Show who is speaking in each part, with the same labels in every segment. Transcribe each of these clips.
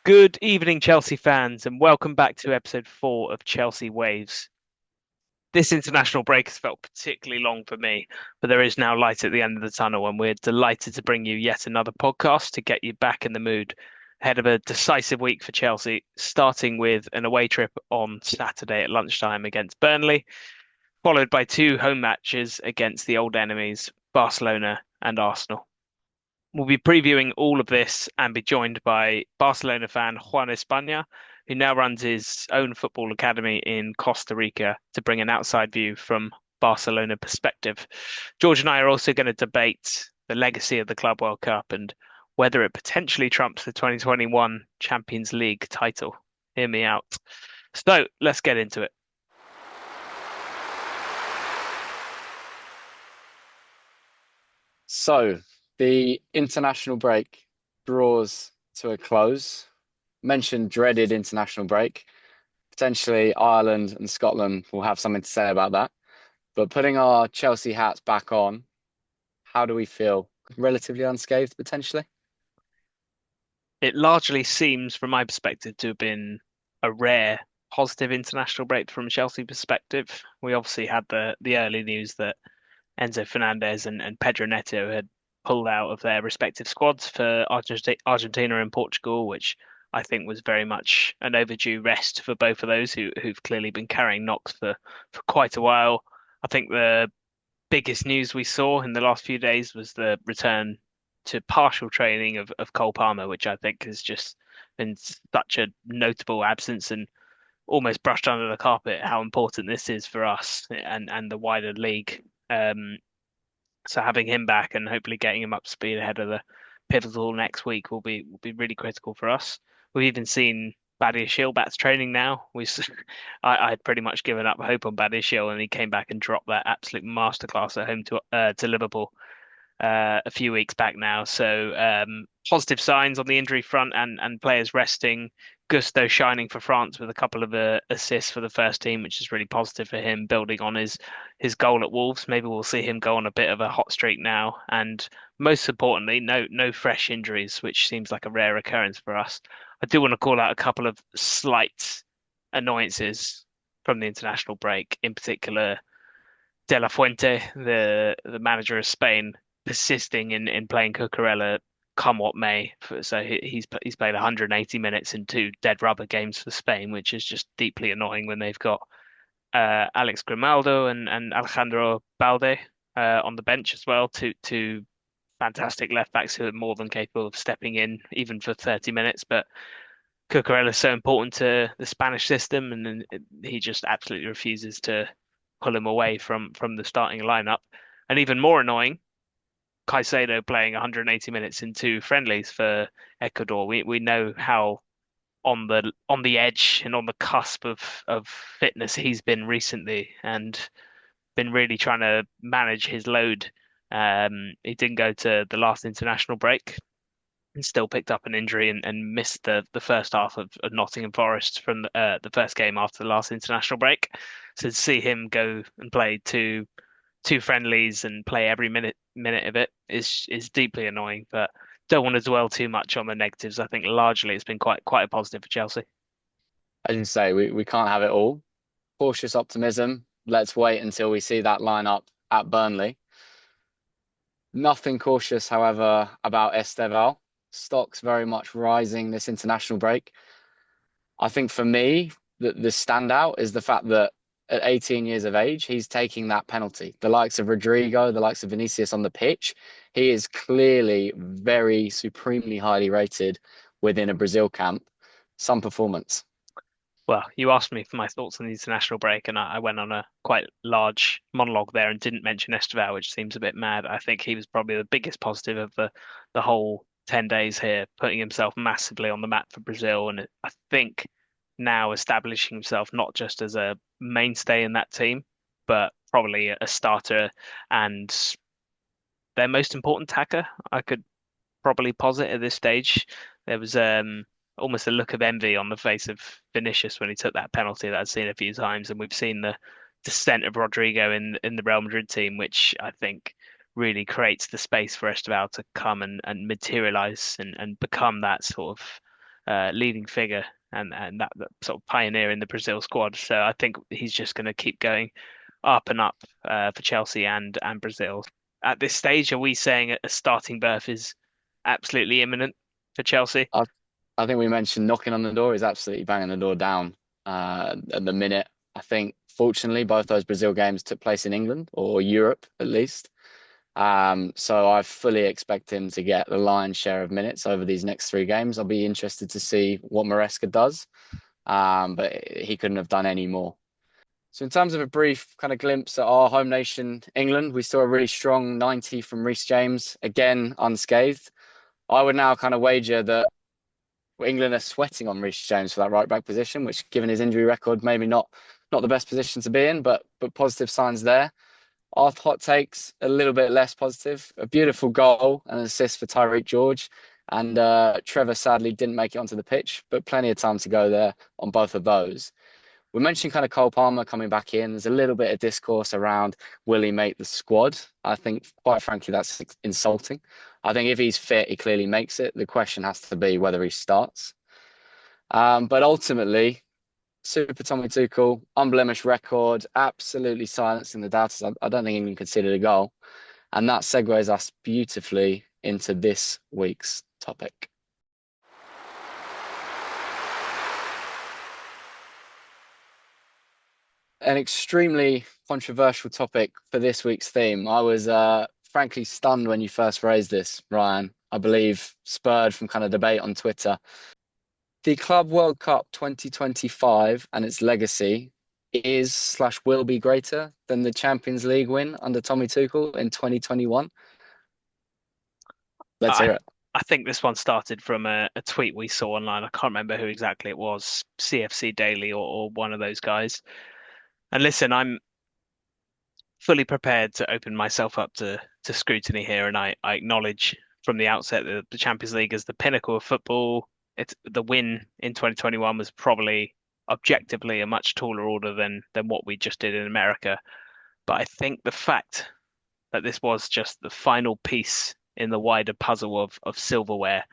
Speaker 1: Good evening, Chelsea fans, and welcome back to episode 4 of Chelsea Waves. This international break has felt particularly long for me, but there is now light at the end of the tunnel, and we're delighted to bring you yet another podcast to get you back in the mood ahead of a decisive week for Chelsea, starting with an away trip on Saturday at lunchtime against Burnley, followed by two home matches against the old enemies, Barcelona and Arsenal. We'll be previewing all of this and be joined by Barcelona fan Juan España, who now runs his own football academy in Costa Rica to bring an outside view from Barcelona perspective. George and I are also going to debate the legacy of the Club World Cup and whether it potentially trumps the 2021 Champions League title. Hear me out. So let's get into it.
Speaker 2: So, the international break draws to a close. Mentioned dreaded international break. Potentially Ireland and Scotland will have something to say about that. But putting our Chelsea hats back on, how do we feel? Relatively unscathed, potentially?
Speaker 1: It largely seems, from my perspective, to have been a rare positive international break from a Chelsea perspective. We obviously had the early news that Enzo Fernandez and Pedro Neto had pulled out of their respective squads for Argentina and Portugal, which I think was very much an overdue rest for both of those who've clearly been carrying knocks for quite a while. I think the biggest news we saw in the last few days was the return to partial training of Cole Palmer, which I think has just been such a notable absence and almost brushed under the carpet how important this is for us and the wider league. So having him back and hopefully getting him up to speed ahead of the pivotal next week will be really critical for us. We've even seen Badiashile back to training now. I had pretty much given up hope on Badiashile, and he came back and dropped that absolute masterclass at home to Liverpool a few weeks back now. So positive signs on the injury front and players resting. Gusto shining for France with a couple of assists for the first team, which is really positive for him, building on his goal at Wolves. Maybe we'll see him go on a bit of a hot streak now. And most importantly, no fresh injuries, which seems like a rare occurrence for us. I do want to call out a couple of slight annoyances from the international break, in particular De La Fuente, the manager of Spain, persisting in playing Cucurella come what may. So he's played 180 minutes in two dead rubber games for Spain, which is just deeply annoying when they've got Alex Grimaldo and Alejandro Balde on the bench as well, two fantastic left backs who are more than capable of stepping in even for 30 minutes. But Cucurella is so important to the Spanish system, and then he just absolutely refuses to pull him away from the starting lineup. And even more annoying, Caicedo playing 180 minutes in two friendlies for Ecuador. We know how on the edge and on the cusp of fitness he's been recently, and been really trying to manage his load. He didn't go to the last international break and still picked up an injury and missed the first half of Nottingham Forest from the first game after the last international break. So to see him go and play two friendlies and play every minute of it is deeply annoying. But don't want to dwell too much on the negatives. I think largely it's been quite a positive for Chelsea.
Speaker 2: As you say, we can't have it all. Cautious optimism. Let's wait until we see that lineup at Burnley. Nothing cautious, however, about Esteval. Stocks very much rising this international break. I think for me, the standout is the fact that at 18 years of age, he's taking that penalty. The likes of Rodrigo, the likes of Vinicius on the pitch, he is clearly very supremely highly rated within a Brazil camp. Some performance.
Speaker 1: Well, you asked me for my thoughts on the international break, and I went on a quite large monologue there and didn't mention Esteval, which seems a bit mad. I think he was probably the biggest positive of the whole 10 days here, putting himself massively on the map for Brazil, and I think now establishing himself not just as a mainstay in that team, but probably a starter and their most important tacker. I could probably posit at this stage. There was almost a look of envy on the face of Vinicius when he took that penalty that I've seen a few times, and we've seen the descent of Rodrigo in the Real Madrid team, which I think really creates the space for Esteval to come and materialize and become that sort of leading figure and that sort of pioneer in the Brazil squad. So I think he's just going to keep going up and up for Chelsea and Brazil. At this stage, are we saying a starting berth is absolutely imminent for Chelsea?
Speaker 2: I, I think we mentioned knocking on the door is absolutely banging the door down at the minute. I think, fortunately, both those Brazil games took place in England or Europe at least. So I fully expect him to get the lion's share of minutes over these next three games. I'll be interested to see what Maresca does, but he couldn't have done any more. So in terms of a brief kind of glimpse at our home nation, England, we saw a really strong 90 from Reece James, again unscathed. I would now kind of wager that England are sweating on Reece James for that right back position, which, given his injury record, maybe not the best position to be in, but positive signs there. Our hot takes a little bit less positive. A beautiful goal and an assist for Tyreek George, and Trevor sadly didn't make it onto the pitch, but plenty of time to go there on both of those. We mentioned kind of Cole Palmer coming back in. There's a little bit of discourse around will he make the squad? I think, quite frankly, that's insulting. I think if he's fit, he clearly makes it. The question has to be whether he starts. But ultimately, Super Tommy Tuchel, unblemished record, absolutely silencing the doubters. I don't think England conceded a goal. And that segues us beautifully into this week's topic. An extremely controversial topic for this week's theme. I was frankly stunned when you first raised this, Ryan. I believe spurred from kind of debate on Twitter. The Club World Cup 2025 and its legacy is/will be greater than the Champions League win under Tommy Tuchel in 2021. Let's
Speaker 1: I
Speaker 2: hear it.
Speaker 1: I think this one started from a tweet we saw online. I can't remember who exactly it was, CFC Daily or one of those guys. And listen, I'm fully prepared to open myself up to scrutiny here, and I acknowledge from the outset that the Champions League is the pinnacle of football. It's the win in 2021 was probably objectively a much taller order than what we just did in America. But I think the fact that this was just the final piece in the wider puzzle of silverware,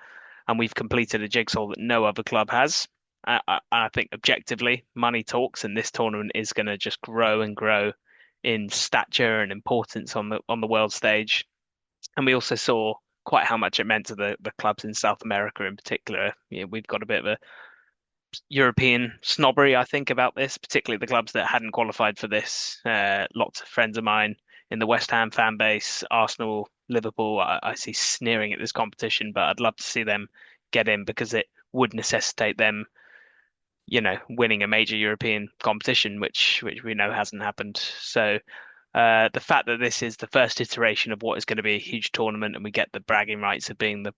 Speaker 1: and we've completed a jigsaw that no other club has. I think objectively, money talks, and this tournament is going to just grow and grow in stature and importance on the world stage. And we also saw quite how much it meant to the clubs in South America in particular. You know, we've got a bit of a European snobbery, I think, about this, particularly the clubs that hadn't qualified for this. Lots of friends of mine in the West Ham fan base, Arsenal, Liverpool, I see sneering at this competition, but I'd love to see them get in because it would necessitate them, winning a major European competition, which we know hasn't happened. So the fact that this is the first iteration of what is going to be a huge tournament, and we get the bragging rights of being the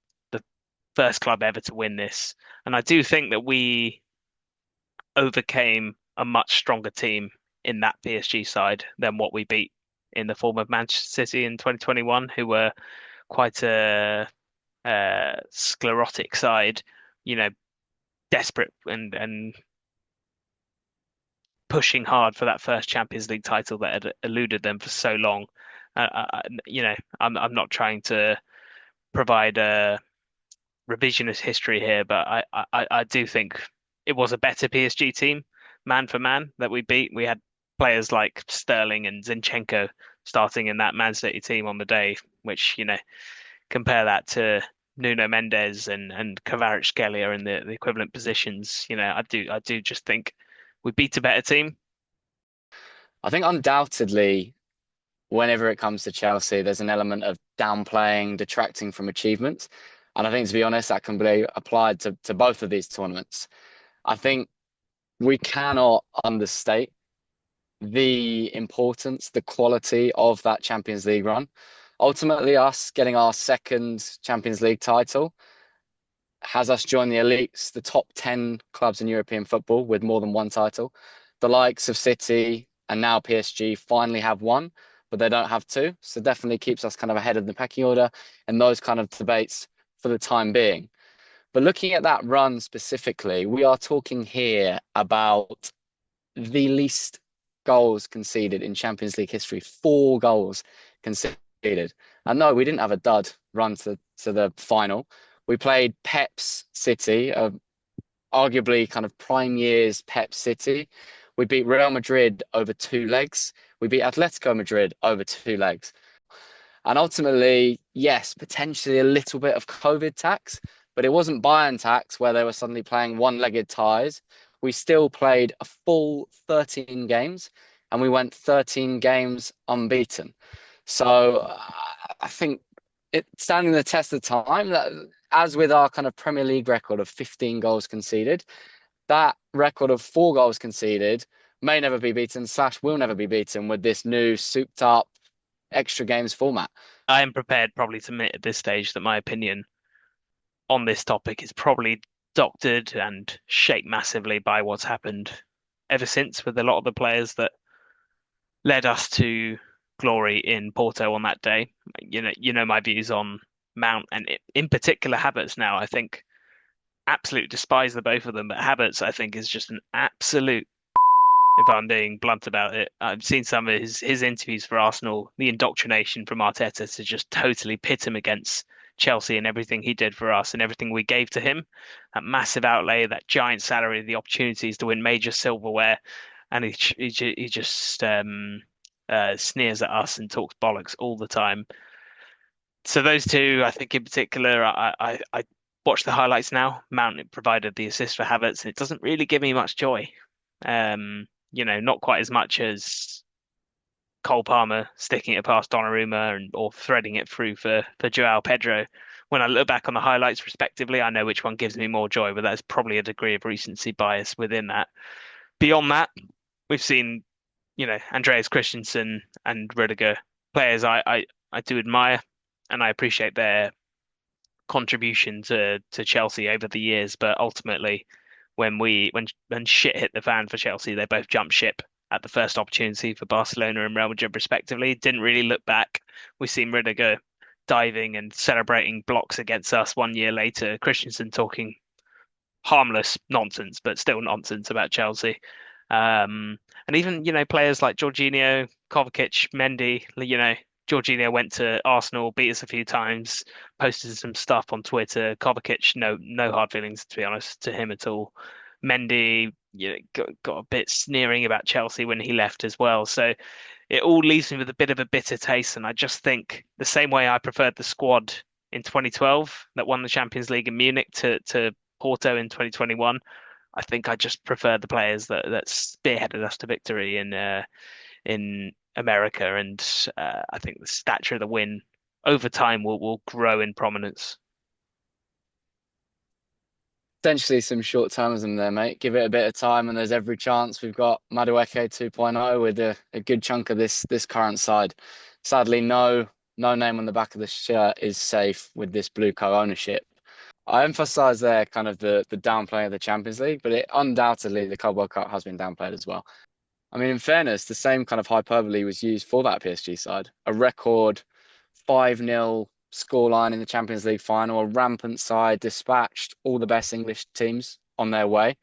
Speaker 1: first club ever to win this, and I do think that we overcame a much stronger team in that PSG side than what we beat in the form of Manchester City in 2021, who were quite a sclerotic side, you know, desperate and pushing hard for that first Champions League title that had eluded them for so long. I'm not trying to provide a revisionist history here, but I do think it was a better PSG team, man for man, that we beat. We had players like Sterling and Zinchenko starting in that Man City team on the day, which, compare that to Nuno Mendes and Kvaratskhelia in the equivalent positions. I do just think we beat a better team.
Speaker 2: I think undoubtedly, whenever it comes to Chelsea, there's an element of downplaying, detracting from achievements. And I think, to be honest, that can be applied to both of these tournaments. I think we cannot understate the importance, the quality of that Champions League run. Ultimately, us getting our second Champions League title has us join the elites, the top 10 clubs in European football with more than one title. The likes of City and now PSG finally have one, but they don't have two. So definitely keeps us kind of ahead of the pecking order in those kind of debates for the time being. But looking at that run specifically, we are talking here about the least goals conceded in Champions League history. 4 goals conceded. And no, we didn't have a dud run to the final. We played Pep's City, arguably kind of prime years Pep City. We beat Real Madrid over two legs. We beat Atletico Madrid over two legs. And ultimately, yes, potentially a little bit of COVID tax, but it wasn't Bayern tax where they were suddenly playing one-legged ties. We still played a full 13 games and we went 13 games unbeaten. So I think it standing the test of time, that as with our kind of Premier League record of 15 goals conceded, that record of 4 goals conceded may never be beaten slash will never be beaten with this new souped up extra games format.
Speaker 1: I am prepared probably to admit at this stage that my opinion on this topic is probably doctored and shaped massively by what's happened ever since with a lot of the players that led us to glory in Porto on that day. You know my views on Mount and in particular Havertz now. I think absolute despise the both of them, but Havertz I think is just an absolute. If I'm being blunt about it, I've seen some of his interviews for Arsenal. The indoctrination from Arteta to just totally pit him against Chelsea and everything he did for us and everything we gave to him. That massive outlay, that giant salary, the opportunities to win major silverware, and he just sneers at us and talks bollocks all the time. So those two, I think in particular, I watch the highlights now. Mount provided the assist for Havertz, and it doesn't really give me much joy. Not quite as much as Cole Palmer sticking it past Donnarumma or threading it through for Joao Pedro. When I look back on the highlights respectively, I know which one gives me more joy, but that's probably a degree of recency bias within that. Beyond that, we've seen, Andreas Christensen and Rudiger, players I do admire and I appreciate their contribution to Chelsea over the years, but ultimately when shit hit the fan for Chelsea, they both jumped ship at the first opportunity for Barcelona and Real Madrid respectively. Didn't really look back. We've seen Rudiger diving and celebrating blocks against us 1 year later. Christensen talking harmless nonsense, but still nonsense about Chelsea. And even, players like Jorginho, Kovacic, Mendy, Jorginho went to Arsenal, beat us a few times, posted some stuff on Twitter. Kovacic, no hard feelings to be honest to him at all. Mendy, got a bit sneering about Chelsea when he left as well. So it all leaves me with a bit of a bitter taste. And I just think the same way I preferred the squad in 2012 that won the Champions League in Munich to Porto in 2021, I think I just prefer the players that spearheaded us to victory in America, and I think the stature of the win over time will grow in prominence.
Speaker 2: Potentially some short-termism there, mate. Give it a bit of time, and there's every chance we've got Madueke 2.0 with a good chunk of this current side. Sadly, no name on the back of the shirt is safe with this blue co ownership. I emphasise there kind of the downplay of the Champions League, but it undoubtedly the Club World Cup has been downplayed as well. I mean, in fairness, the same kind of hyperbole was used for that PSG side. A record 5-0 scoreline in the Champions League final, a rampant side, dispatched all the best English teams on their way.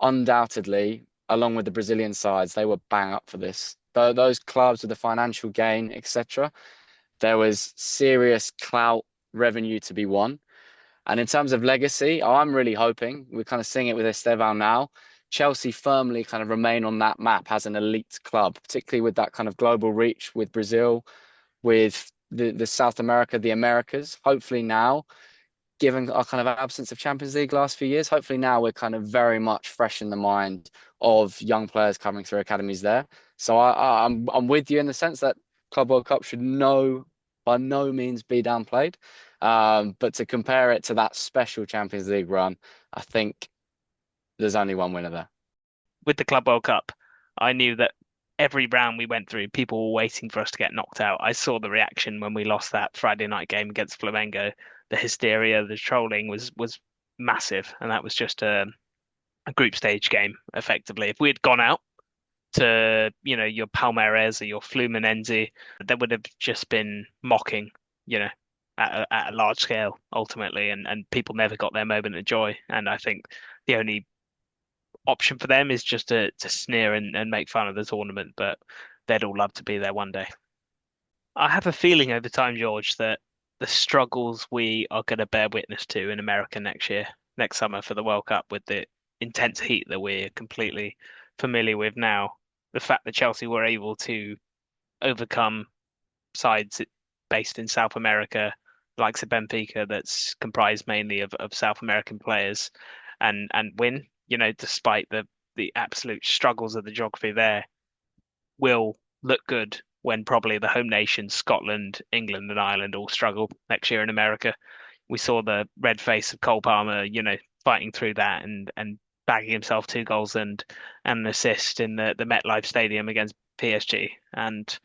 Speaker 2: Undoubtedly, along with the Brazilian sides, they were bang up for this. Those clubs with the financial gain, etc., there was serious clout revenue to be won. And in terms of legacy, I'm really hoping we're kind of seeing it with Esteban now. Chelsea firmly kind of remain on that map as an elite club, particularly with that kind of global reach with Brazil, with the South America, the Americas. Hopefully now, given our kind of absence of Champions League last few years, hopefully now we're kind of very much fresh in the mind of young players coming through academies there. So I'm with you in the sense that Club World Cup should by no means be downplayed. But to compare it to that special Champions League run, I think there's only one winner there.
Speaker 1: With the Club World Cup, I knew that every round we went through, people were waiting for us to get knocked out. I saw the reaction when we lost that Friday night game against Flamengo. The hysteria, the trolling was massive, and that was just a group stage game, effectively. If we had gone out to, your Palmeiras or your Fluminense, there would have just been mocking, at a large scale ultimately, and people never got their moment of joy. And I think the only option for them is just to sneer and make fun of the tournament, but they'd all love to be there one day. I have a feeling over time, George, that the struggles we are going to bear witness to in America next summer for the World Cup with the intense heat that we're completely familiar with now. The fact that Chelsea were able to overcome sides based in South America, likes of Benfica, that's comprised mainly of South American players, and win, despite the absolute struggles of the geography there, will look good when probably the home nations, Scotland, England, and Ireland all struggle next year in America. We saw the red face of Cole Palmer, fighting through that and bagging himself 2 goals and an assist in the MetLife Stadium against PSG. And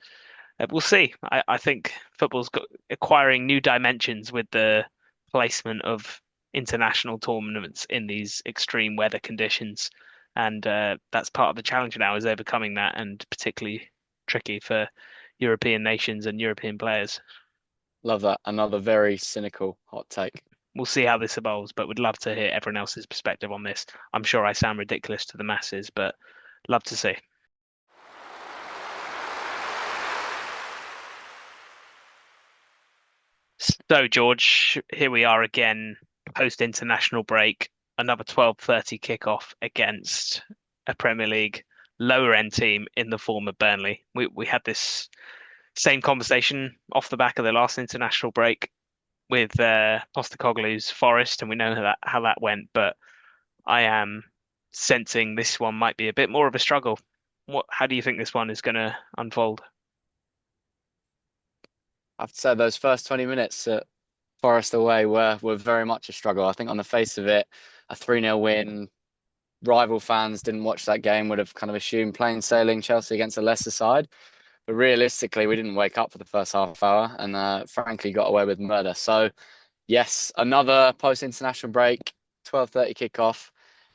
Speaker 1: we'll see. I think football's got acquiring new dimensions with the placement of international tournaments in these extreme weather conditions, and that's part of the challenge now is overcoming that, and particularly tricky for European nations and European players.
Speaker 2: Love that. Another very cynical hot take.
Speaker 1: We'll see how this evolves, but would love to hear everyone else's perspective on this. I'm sure I sound ridiculous to the masses, but love to see. So, George, here we are again, post international break, another 12:30 kickoff against a Premier League lower end team in the form of Burnley. We had this same conversation off the back of the last international break with Postecoglou's Forest, and we know how that went. But I am sensing this one might be a bit more of a struggle. How do you think this one is going to unfold?
Speaker 2: I have to say those first 20 minutes at Forest away were very much a struggle. I think on the face of it, a 3-0 win. Rival fans didn't watch that game, would have kind of assumed plain sailing Chelsea against a lesser side. But realistically, we didn't wake up for the first half hour and frankly got away with murder. So yes, another post-international break, 12:30 kickoff.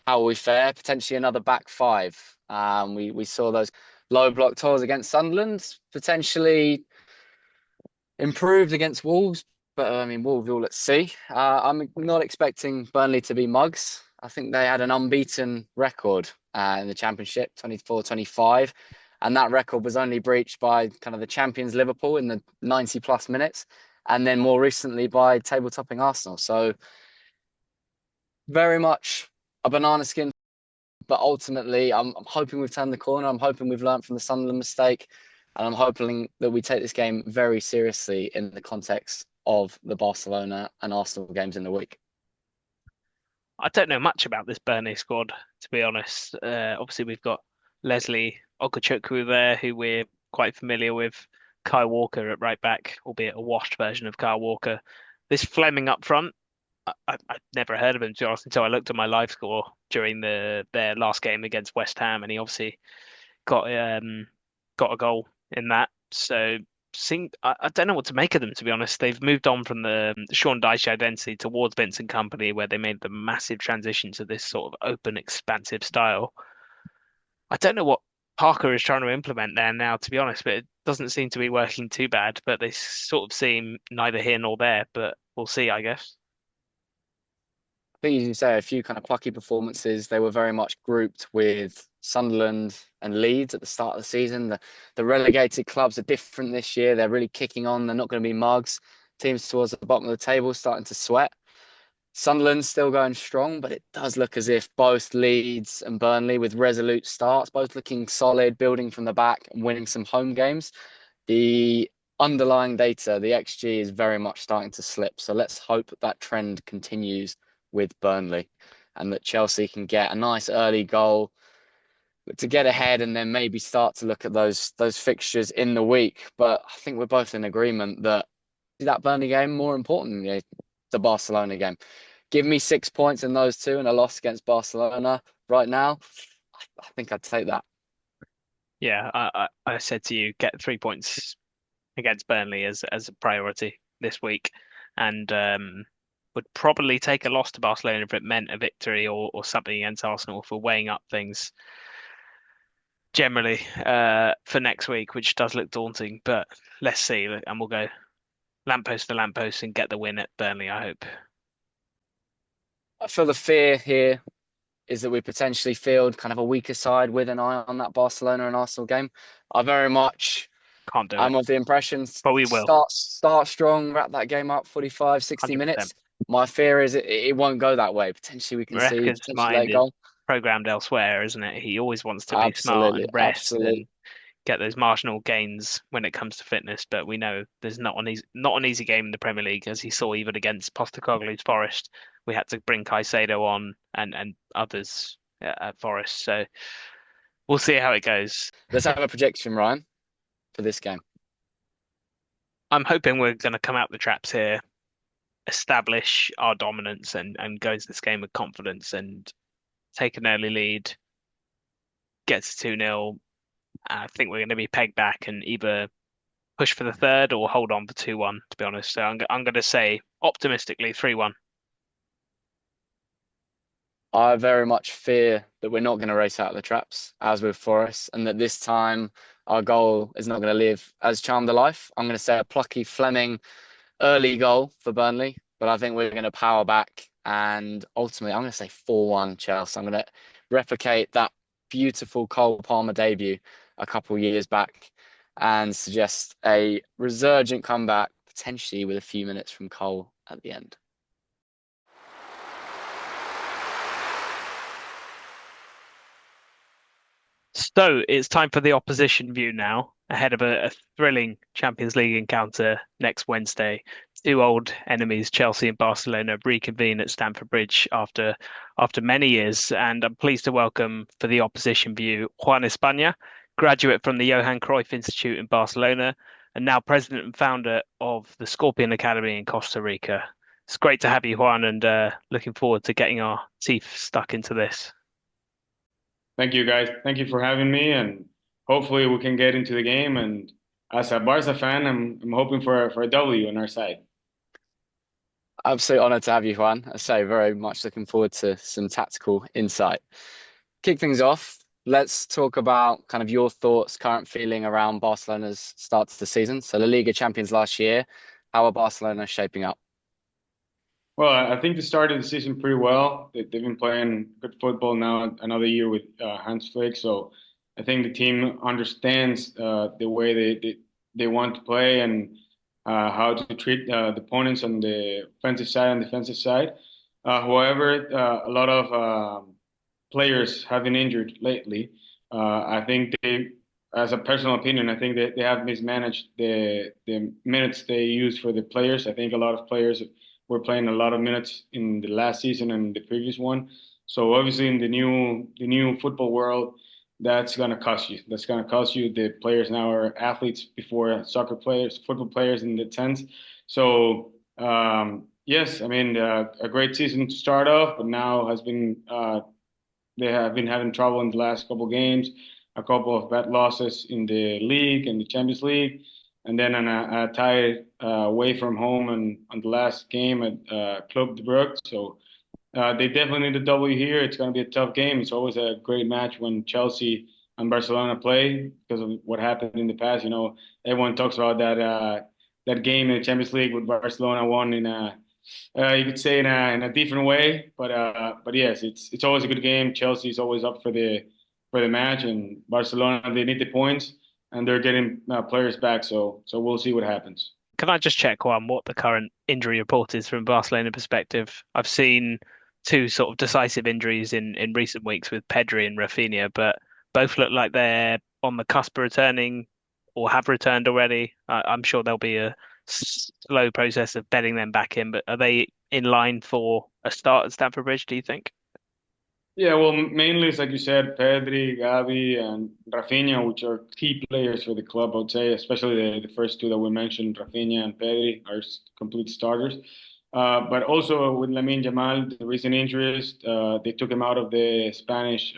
Speaker 2: How will we fare? Potentially another back five. We saw those low block tours against Sunderland, potentially improved against Wolves, but I mean, Wolves all at sea. I'm not expecting Burnley to be mugs. I think they had an unbeaten record in the Championship, 24-25. And that record was only breached by kind of the champions Liverpool in the 90 plus minutes. And then more recently by table topping Arsenal. So very much a banana skin. But ultimately, I'm hoping we've turned the corner. I'm hoping we've learned from the Sunderland mistake. And I'm hoping that we take this game very seriously in the context of the Barcelona and Arsenal games in the week.
Speaker 1: I don't know much about this Burnley squad, to be honest. Obviously, we've got Leslie Ogochukwu there, who we're quite familiar with. Kyle Walker at right back, albeit a washed version of Kyle Walker. This Fleming up front, I'd never heard of him, to be honest, until I looked at my live score during their last game against West Ham, and he obviously got a goal in that. So I don't know what to make of them, to be honest. They've moved on from the Sean Dyche identity towards Vincent Company, where they made the massive transition to this sort of open, expansive style. I don't know what Parker is trying to implement there now, to be honest, but it doesn't seem to be working too bad. But they sort of seem neither here nor there, but we'll see, I guess.
Speaker 2: I think you say a few kind of plucky performances. They were very much grouped with Sunderland and Leeds at the start of the season. The relegated clubs are different this year. They're really kicking on. They're not going to be mugs. Teams towards the bottom of the table starting to sweat. Sunderland's still going strong, but it does look as if both Leeds and Burnley, with resolute starts, both looking solid, building from the back and winning some home games. The underlying data, the XG, is very much starting to slip. So let's hope that trend continues with Burnley and that Chelsea can get a nice early goal to get ahead and then maybe start to look at those fixtures in the week. But I think we're both in agreement that Burnley game more important than the Barcelona game. Give me 6 points in those two and a loss against Barcelona right now. I think I'd take that.
Speaker 1: Yeah, I said to you, get 3 points against Burnley as a priority this week, and would probably take a loss to Barcelona if it meant a victory or something against Arsenal for weighing up things generally for next week, which does look daunting. But let's see, and we'll go lamppost to lamppost and get the win at Burnley, I hope.
Speaker 2: I feel the fear here is that we potentially field kind of a weaker side with an eye on that Barcelona and Arsenal game. I very much
Speaker 1: Can't do it,
Speaker 2: am of the impression
Speaker 1: but we will.
Speaker 2: start strong, wrap that game up 45, 60
Speaker 1: 100%.
Speaker 2: minutes. My fear is it won't go that way. Potentially we can see
Speaker 1: Mareka's
Speaker 2: potentially late
Speaker 1: mind is
Speaker 2: goal.
Speaker 1: programmed elsewhere, isn't it? He always wants to be smart
Speaker 2: Absolutely,
Speaker 1: and rest
Speaker 2: absolutely.
Speaker 1: and get those marginal gains when it comes to fitness. But we know there's not an easy game in the Premier League, as he saw even against Postecoglou's Forest. We had to bring Caicedo on and others at Forest. So we'll see how it goes.
Speaker 2: Let's have a projection, Ryan, for this game.
Speaker 1: I'm hoping we're going to come out the traps here, establish our dominance, and go into this game with confidence and take an early lead, get to 2-0. I think we're going to be pegged back and either push for the third or hold on for 2-1, to be honest. So I'm going to say optimistically 3-1.
Speaker 2: I very much fear that we're not going to race out of the traps, as with Forest, and that this time our goal is not going to live as charmed a life. I'm going to say a plucky Fleming early goal for Burnley, but I think we're going to power back, and ultimately I'm going to say 4-1 Chelsea. I'm going to replicate that beautiful Cole Palmer debut a couple of years back and suggest a resurgent comeback, potentially with a few minutes from Cole at the end.
Speaker 1: So it's time for the opposition view now, ahead of a thrilling Champions League encounter next Wednesday. Two old enemies, Chelsea and Barcelona, reconvene at Stamford Bridge after many years, and I'm pleased to welcome for the opposition view Juan España, graduate from the Johan Cryuff Institute in Barcelona, and now president and founder of the Scorpion Academy in Costa Rica. It's great to have you, Juan, and looking forward to getting our teeth stuck into this.
Speaker 3: Thank you, guys. Thank you for having me, and hopefully we can get into the game. And as a Barca fan, I'm hoping for a W on our side.
Speaker 2: Absolute honour to have you, Juan. I say very much looking forward to some tactical insight. Kick things off. Let's talk about kind of your thoughts, current feeling around Barcelona's start to the season. So, La Liga champions last year. How are Barcelona shaping up?
Speaker 3: Well, I think they started the season pretty well. They've been playing good football now, another year with Hans Flick. So I think the team understands the way they want to play and how to treat the opponents on the offensive side and defensive side. However, a lot of players have been injured lately. I think as a personal opinion, I think they have mismanaged the minutes they use for the players. I think a lot of players were playing a lot of minutes in the last season and the previous one. So obviously in the new football world, that's gonna cost you. That's gonna cost you. The players now are athletes before soccer players, football players in the sense. So yes, I mean a great season to start off, but now has been they have been having trouble in the last couple of games, a couple of bad losses in the league and the Champions League, and then a tie away from home and on the last game at Club de Brugge. So they definitely need a W here. It's going to be a tough game. It's always a great match when Chelsea and Barcelona play because of what happened in the past. You know, everyone talks about that game in the Champions League with Barcelona won in a you could say in a different way, but yes, it's always a good game. Chelsea is always up for the match, and Barcelona they need the points, and they're getting players back. So we'll see what happens.
Speaker 1: Can I just check, Juan, what the current injury report is from Barcelona perspective? I've seen two sort of decisive injuries in recent weeks with Pedri and Rafinha, but both look like they're on the cusp of returning or have returned already. I'm sure there'll be a slow process of bedding them back in, but are they in line for a start at Stamford Bridge, do you think?
Speaker 3: Yeah, well, mainly it's like you said, Pedri, Gavi, and Rafinha, which are key players for the club, I would say, especially the first two that we mentioned, Rafinha and Pedri, are complete starters. But also with Lamine Yamal, the recent injuries, they took him out of the Spanish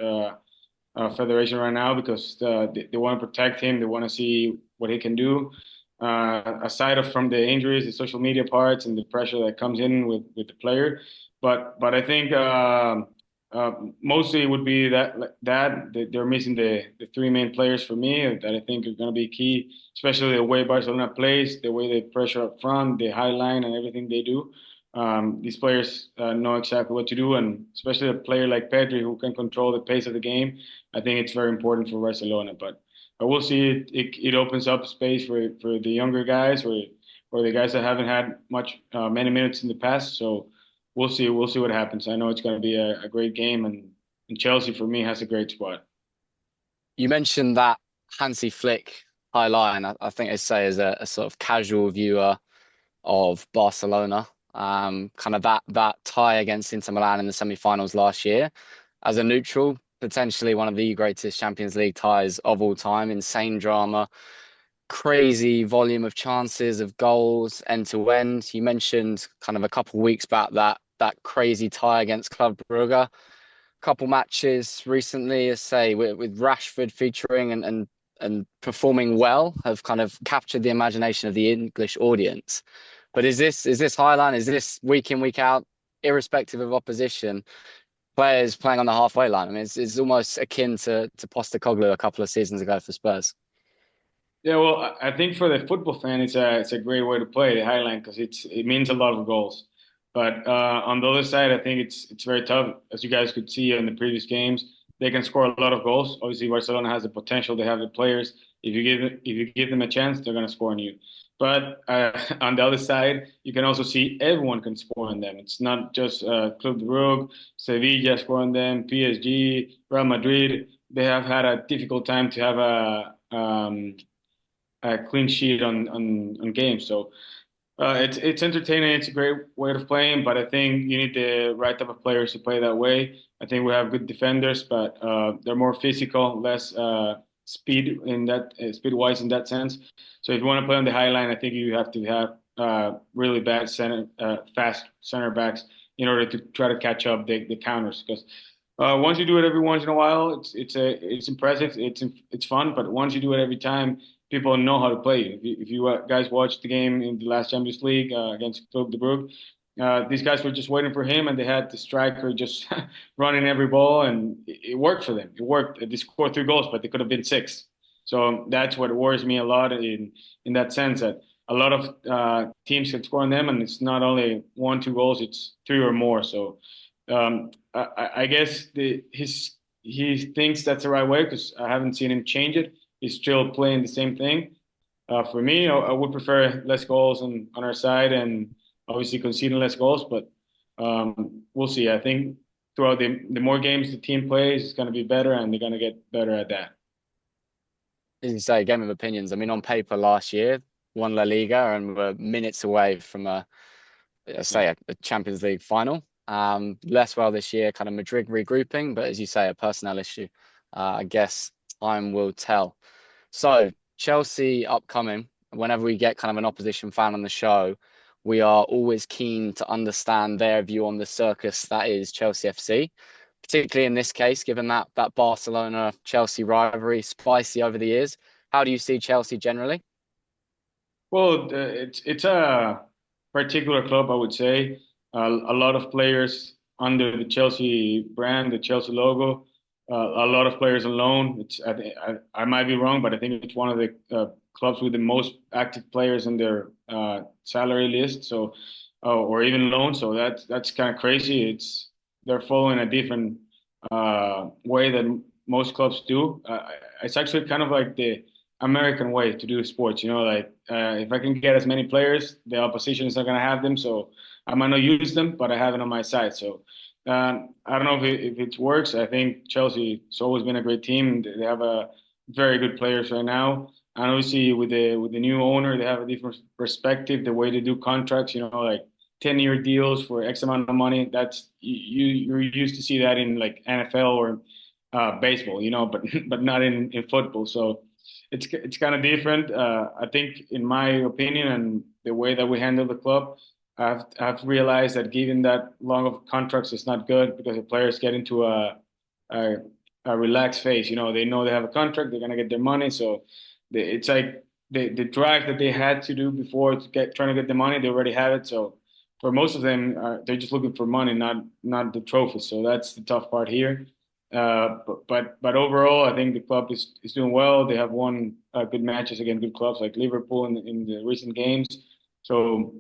Speaker 3: federation right now because they want to protect him. They want to see what he can do. Aside of from the injuries, the social media parts, and the pressure that comes in with the player, but I think mostly it would be that they're missing the three main players for me that I think are going to be key, especially the way Barcelona plays, the way they pressure up front, the high line, and everything they do. These players know exactly what to do, and especially a player like Pedri who can control the pace of the game. I think it's very important for Barcelona. But we'll see. It opens up space for the younger guys or the guys that haven't had many minutes in the past. So we'll see what happens. I know it's going to be a great game, and And Chelsea, for me, has a great squad.
Speaker 2: You mentioned that Hansi Flick high line. I think they say as a sort of casual viewer of Barcelona, kind of that tie against Inter Milan in the semi-finals last year. As a neutral, potentially one of the greatest Champions League ties of all time. Insane drama, crazy volume of chances of goals end to end. You mentioned kind of a couple of weeks back that crazy tie against Club Brugge. Couple matches recently, as say with Rashford featuring and performing well, have kind of captured the imagination of the English audience. But is this Highline? Is this week in, week out, irrespective of opposition, players playing on the halfway line? I mean, it's almost akin to Postecoglou a couple of seasons ago for Spurs.
Speaker 3: Yeah, well, I think for the football fan, it's a great way to play the highline because it means a lot of goals. But on the other side, I think it's very tough, as you guys could see in the previous games. They can score a lot of goals. Obviously, Barcelona has the potential. They have the players. If you give them a chance, they're going to score on you. But on the other side, you can also see everyone can score on them. It's not just Club Brugge, Sevilla score on them, PSG, Real Madrid. They have had a difficult time to have a clean sheet on games. So it's entertaining. It's a great way of playing, but I think you need the right type of players to play that way. I think we have good defenders, but they're more physical, less speed wise in that sense. So if you want to play on the high line, I think you have to have really bad fast center backs in order to try to catch up the counters. Because once you do it every once in a while, it's impressive. It's fun, but once you do it every time, people know how to play. If you guys watched the game in the last Champions League against Club de Brugge, these guys were just waiting for him, and they had the striker just running every ball, and it worked for them. It worked. They scored 3 goals, but they could have been 6. So that's what worries me a lot in that sense that a lot of teams can score on them, and it's not only 1, 2 goals; it's 3 or more. So I guess he thinks that's the right way because I haven't seen him change it. He's still playing the same thing. For me, I would prefer less goals on our side and obviously conceding less goals, but we'll see. I think throughout the more games the team plays, it's going to be better and they're going to get better at that.
Speaker 2: As you say, game of opinions. I mean, on paper last year, won La Liga and were minutes away from a Champions League final. Less well this year, kind of Madrid regrouping, but as you say, a personnel issue. I guess time will tell. So Chelsea upcoming. Whenever we get kind of an opposition fan on the show, we are always keen to understand their view on the circus that is Chelsea FC. Particularly in this case, given that Barcelona Chelsea rivalry spicy over the years. How do you see Chelsea generally?
Speaker 3: Well, it's a particular club, I would say. A lot of players under the Chelsea brand, the Chelsea logo. A lot of players on loan. I might be wrong, but I think it's one of the clubs with the most active players in their salary list. So, or even loan. So that's kind of crazy. They're following a different way than most clubs do. It's actually kind of like the American way to do sports. Like if I can get as many players, the opposition is not going to have them. So I might not use them, but I have it on my side. So I don't know if it works. I think Chelsea's always been a great team. They have a very good players right now. And obviously with the new owner, they have a different perspective. The way they do contracts, like 10-year deals for X amount of money. That's you're used to see that in like NFL or baseball, but but not in football. So it's kind of different. I think, in my opinion, and the way that we handle the club, I've realized that giving that long of contracts is not good because the players get into a, a relaxed phase. They know they have a contract, they're gonna get their money, so it's like the drive that they had to do before to trying to get the money, they already have it. So for most of them, they're just looking for money, not the trophies. So that's the tough part here. But overall, I think the club is doing well. They have won good matches against good clubs like Liverpool in the recent games. So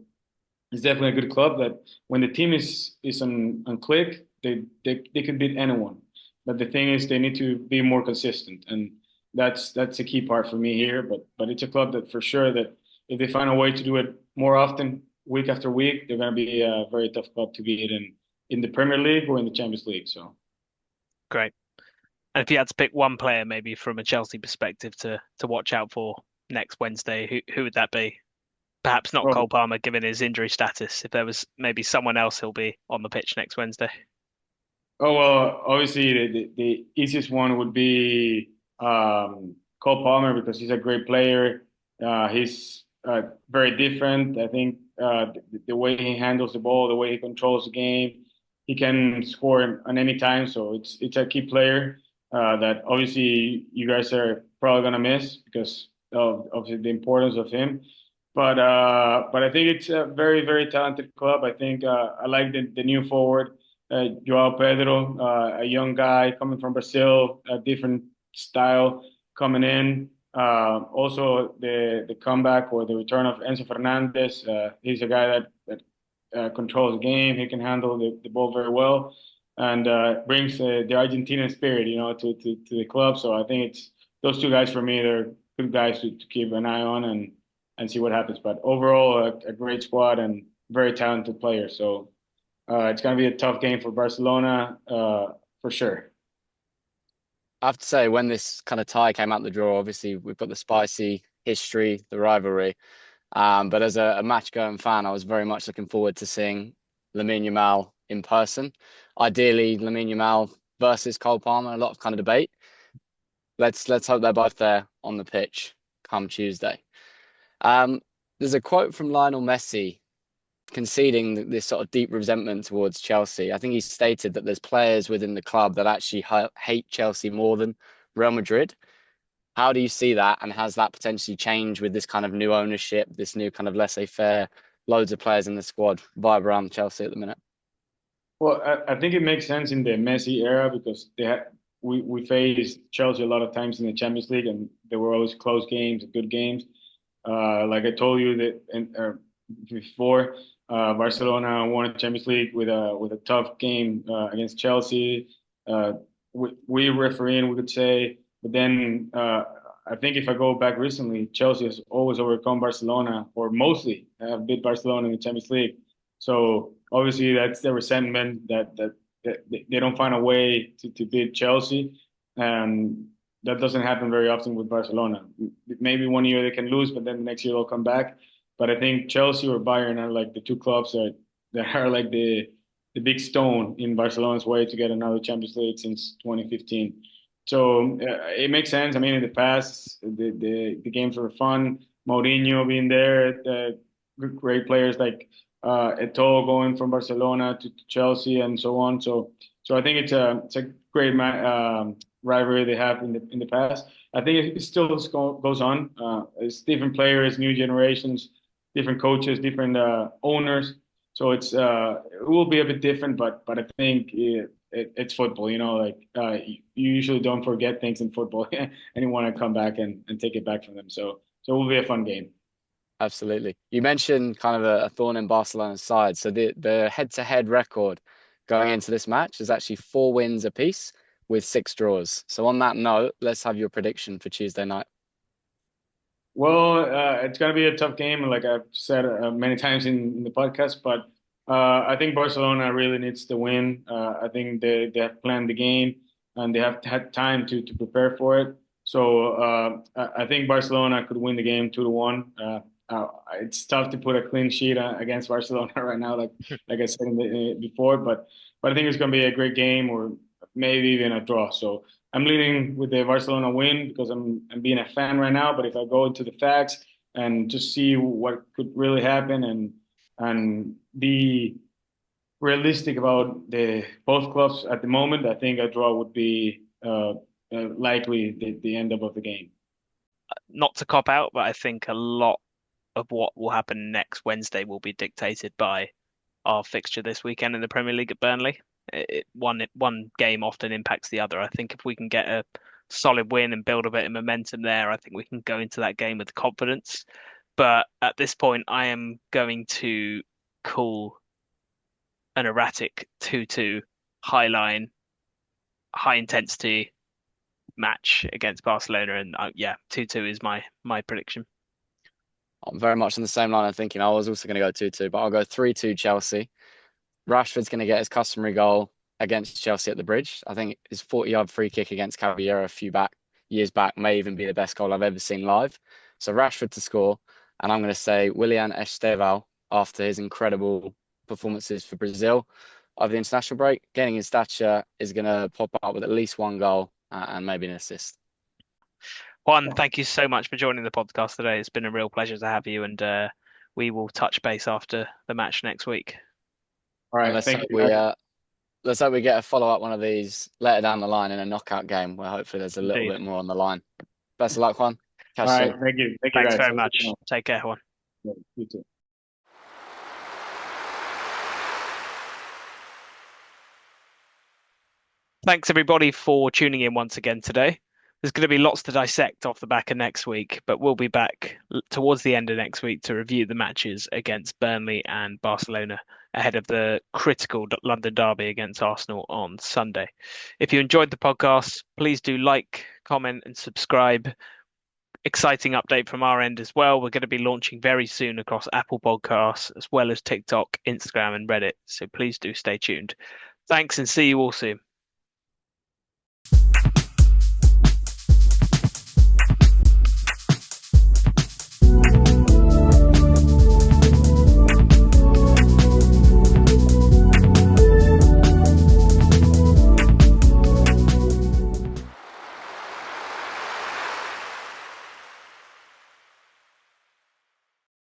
Speaker 3: it's definitely a good club that when the team is on click, they can beat anyone. But the thing is, they need to be more consistent, and that's a key part for me here. But it's a club that for sure that if they find a way to do it more often, week after week, they're going to be a very tough club to beat in the Premier League or in the Champions League. So.
Speaker 1: Great. And if you had to pick one player, maybe from a Chelsea perspective, to watch out for next Wednesday, who would that be? Perhaps not
Speaker 3: Well,
Speaker 1: Cole Palmer, given his injury status. If there was maybe someone else who'll be on the pitch next Wednesday.
Speaker 3: oh well, obviously the easiest one would be Cole Palmer because he's a great player. He's very different. I think the way he handles the ball, the way he controls the game, he can score on any time. So it's a key player that obviously you guys are probably gonna miss because of the importance of him. But I think it's a very talented club. I think I like the new forward. Joao Pedro, a young guy coming from Brazil, a different style coming in. Also, the comeback or the return of Enzo Fernandez. He's a guy that controls the game. He can handle the ball very well and brings the Argentinian spirit, to the club. So I think it's those two guys for me. They're good guys to keep an eye on and see what happens. But overall, a great squad and very talented players. So. It's going to be a tough game for Barcelona, for sure.
Speaker 2: I have to say, when this kind of tie came out the draw, obviously we've got the spicy history, the rivalry. But as a match-going fan, I was very much looking forward to seeing Lamine Yamal in person. Ideally, Lamine Yamal versus Cole Palmer. A lot of kind of debate. Let's hope they're both there on the pitch come Tuesday. Um, there's a quote from Lionel Messi conceding this sort of deep resentment towards Chelsea. I think he stated that there's players within the club that actually hate Chelsea more than Real Madrid. How do you see that? And has that potentially changed with this kind of new ownership, this new kind of laissez-faire, loads of players in the squad vibe around Chelsea at the minute?
Speaker 3: Well, I think it makes sense in the Messi era because we faced Chelsea a lot of times in the Champions League, and there were always close games, good games. Like I told you before, Barcelona won the Champions League with a tough game against Chelsea. We refereeing, we could say, but then I think if I go back recently, Chelsea has always overcome Barcelona, or mostly have beat Barcelona in the Champions League. So obviously that's the resentment that they don't find a way to beat Chelsea, and that doesn't happen very often with Barcelona. Maybe one year they can lose, but then the next year they'll come back. But I think Chelsea or Bayern are like the two clubs that are like the big stone in Barcelona's way to get another Champions League since 2015. So it makes sense. I mean, in the past, the games were fun. Mourinho being there, great players like Eto'o going from Barcelona to Chelsea and so on. So I think it's a great rivalry they have in the past. I think it still goes on. It's different players, new generations, different coaches, different owners. So it will be a bit different, but I think it's football. Like you usually don't forget things in football, and you want to come back and take it back from them. So it will be a fun game.
Speaker 2: Absolutely. You mentioned kind of a thorn in Barcelona's side. So the head-to-head record going into this match is actually 4 wins apiece with 6 draws. So on that note, let's have your prediction for Tuesday night.
Speaker 3: Well, it's going to be a tough game, like I've said many times in the podcast. But I think Barcelona really needs to win. I think they have planned the game and they have had time to prepare for it. So I think Barcelona could win the game 2-1. It's tough to put a clean sheet against Barcelona right now, like I said before. But I think it's going to be a great game, or maybe even a draw. So I'm leaning with the Barcelona win because I'm being a fan right now. But if I go into the facts and just see what could really happen and be realistic about the both clubs at the moment, I think a draw would be likely the end of the game.
Speaker 1: Not to cop out, but I think a lot of what will happen next Wednesday will be dictated by our fixture this weekend in the Premier League at Burnley. One game often impacts the other. I think if we can get a solid win and build a bit of momentum there, I think we can go into that game with confidence. But at this point, I am going to call an erratic 2-2 high line, high intensity match against Barcelona, and yeah, 2-2 is my prediction.
Speaker 2: I'm very much on the same line of thinking. I was also going to go 2-2, but I'll go 3-2 Chelsea. Rashford's going to get his customary goal. against Chelsea at the Bridge. I think his 40-yard free kick against Caballero a few years back may even be the best goal I've ever seen live. So Rashford to score, and I'm going to say Willian Estevao after his incredible performances for Brazil over the international break, gaining his stature, is going to pop up with at least one goal and maybe an assist.
Speaker 1: Juan, thank you so much for joining the podcast today. It's been a real pleasure to have you, and we will touch base after the match next week.
Speaker 3: All right,
Speaker 2: let's
Speaker 3: thank
Speaker 2: hope
Speaker 3: you.
Speaker 2: let's hope we get a follow-up one of these later down the line in a knockout game where hopefully there's a little
Speaker 1: Indeed.
Speaker 2: bit more on the line. Best of luck, Juan.
Speaker 3: All right, thank you. Thank you,
Speaker 1: Thanks
Speaker 3: guys.
Speaker 1: very much. Take care, Juan.
Speaker 3: Yeah, you too.
Speaker 1: Thanks everybody for tuning in once again today. There's going to be lots to dissect off the back of next week, but we'll be back towards the end of next week to review the matches against Burnley and Barcelona ahead of the critical London derby against Arsenal on Sunday. If you enjoyed the podcast, please do like, comment, and subscribe. Exciting update from our end as well. We're going to be launching very soon across Apple Podcasts as well as TikTok, Instagram, and Reddit. So please do stay tuned. Thanks and see you all soon.